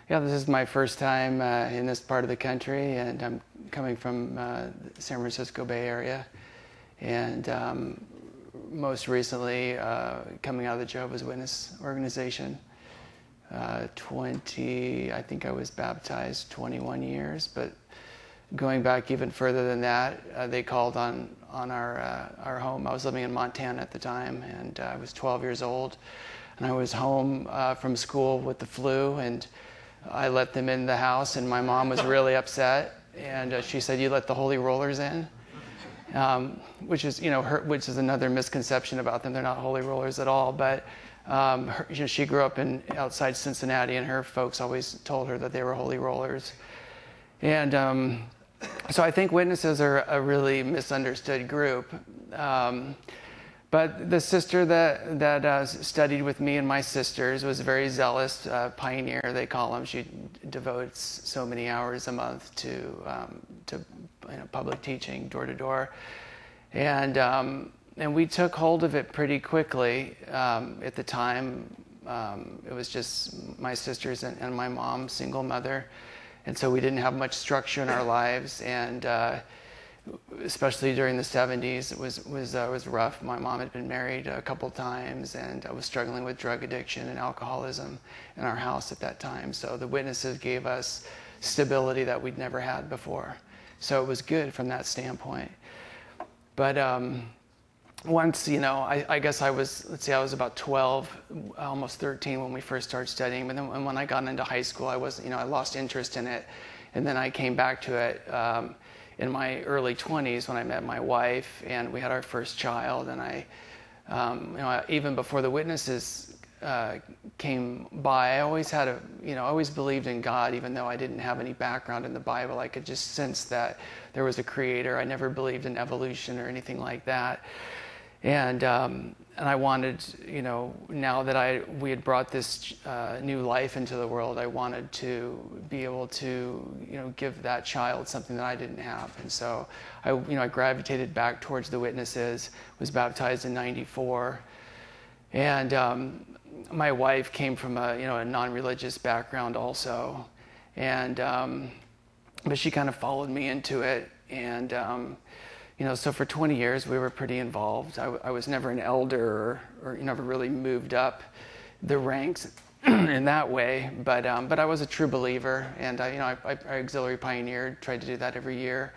Yeah, this is my first time in this part of the country, and I'm coming from the San Francisco Bay Area. And most recently, coming out of the Jehovah's Witness organization. I think I was baptized 21 years, but going back even further than that, they called on our home. I was living in Montana at the time, and I was 12 years old, and I was home from school with the flu, and I let them in the house, and my mom was really upset, and she said, "You let the holy rollers in," which is, which is another misconception about them. They're not holy rollers at all, but she grew up outside Cincinnati, and her folks always told her that they were holy rollers. And so I think witnesses are a really misunderstood group. But the sister that studied with me and my sisters was a very zealous pioneer, they call them. She devotes so many hours a month to public teaching, door to door, and we took hold of it pretty quickly. At the time, it was just my sisters and my mom, single mother, and so we didn't have much structure in our lives, and especially during the 70s, it was rough. My mom had been married a couple times, and I was struggling with drug addiction and alcoholism in our house at that time. So the witnesses gave us stability that we'd never had before. So it was good from that standpoint. But once, I guess I was about 12, almost 13 when we first started studying. But then when I got into high school, I lost interest in it, and then I came back to it in my early 20s when I met my wife, and we had our first child. And I even before the witnesses came by, I always had I always believed in God, even though I didn't have any background in the Bible. I could just sense that there was a creator. I never believed in evolution or anything like that. And I wanted, now that we had brought this new life into the world, I wanted to be able to, give that child something that I didn't have. And so I gravitated back towards the witnesses, was baptized in '94. And my wife came from a non-religious background also. And, but she kind of followed me into it. And, so for 20 years, we were pretty involved. I was never an elder or never really moved up the ranks in that way. But I was a true believer, and I auxiliary pioneered, tried to do that every year.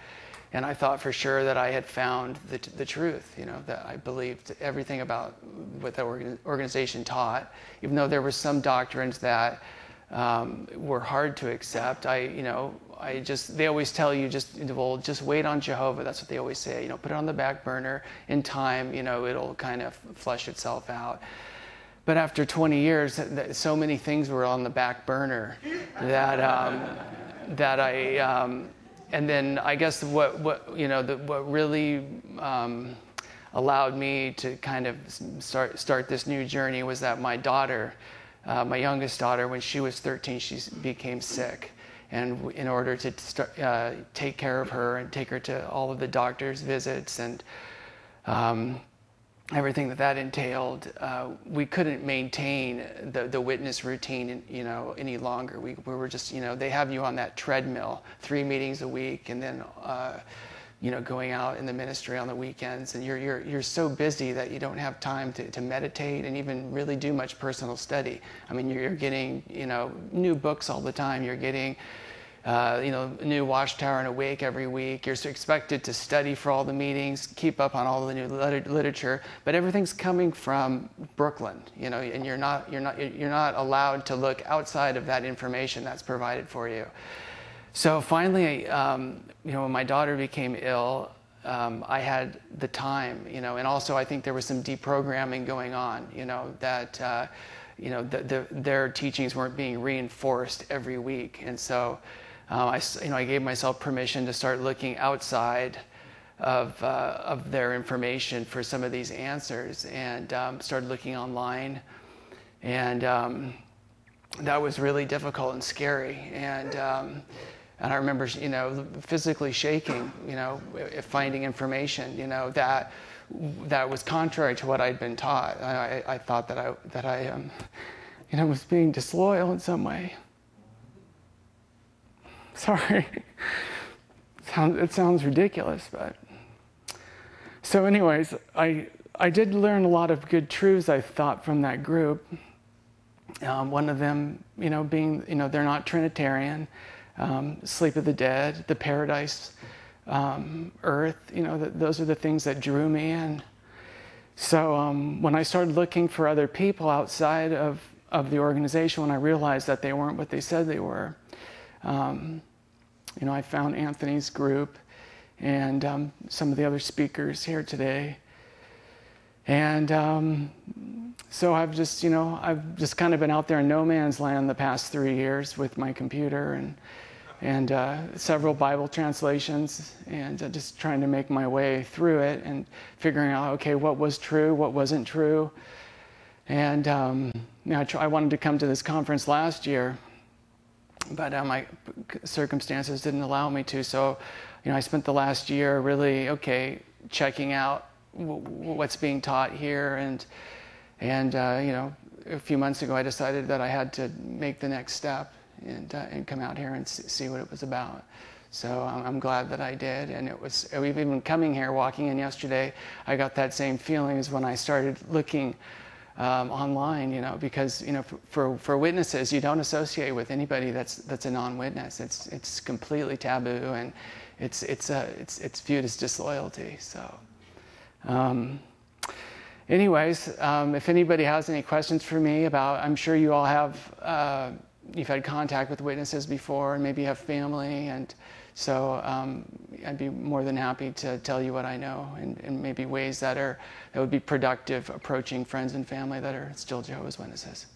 And I thought for sure that I had found the truth, that I believed everything about what the organization taught, even though there were some doctrines that were hard to accept. They always tell you just wait on Jehovah. That's what they always say. Put it on the back burner. In time, it'll kind of flush itself out. But after 20 years, so many things were on the back burner that I. And then I guess what really allowed me to kind of start this new journey was that my daughter, my youngest daughter, when she was 13, she became sick. And in order to take care of her and take her to all of the doctor's visits and everything that entailed, we couldn't maintain the witness routine, any longer. We were just, they have you on that treadmill, 3 meetings a week, and then, going out in the ministry on the weekends, and you're so busy that you don't have time to meditate and even really do much personal study. I mean, you're getting, new books all the time. You're getting, a new Watchtower and Awake every week. You're expected to study for all the meetings, keep up on all the new literature, but everything's coming from Brooklyn, and you're not allowed to look outside of that information that's provided for you. So finally, when my daughter became ill, I had the time, and also I think there was some deprogramming going on, that their teachings weren't being reinforced every week, and so I gave myself permission to start looking outside of their information for some of these answers, and started looking online, and that was really difficult and scary, and I remember, physically shaking, finding information, that was contrary to what I'd been taught. I thought that I was being disloyal in some way. Sorry. It sounds ridiculous, but... So anyways, I did learn a lot of good truths, I thought, from that group. One of them, being, they're not Trinitarian, sleep of the dead, the paradise, earth, those are the things that drew me in. So when I started looking for other people outside of the organization, when I realized that they weren't what they said they were, I found Anthony's group and some of the other speakers here today. And so I've just kind of been out there in no man's land the past 3 years with my computer and several Bible translations, and just trying to make my way through it and figuring out, okay, what was true, what wasn't true. And I wanted to come to this conference last year, but my circumstances didn't allow me to. So, I spent the last year really, checking out what's being taught here, and a few months ago I decided that I had to make the next step and come out here and see what it was about. So I'm glad that I did, and even coming here, walking in yesterday, I got that same feeling as when I started looking online, because for witnesses, you don't associate with anybody that's a non-witness. It's completely taboo, and it's viewed as disloyalty. So. Anyways, if anybody has any questions for me about, I'm sure you all have, you've had contact with witnesses before, and maybe you have family, and so I'd be more than happy to tell you what I know, and maybe ways that would be productive approaching friends and family that are still Jehovah's Witnesses.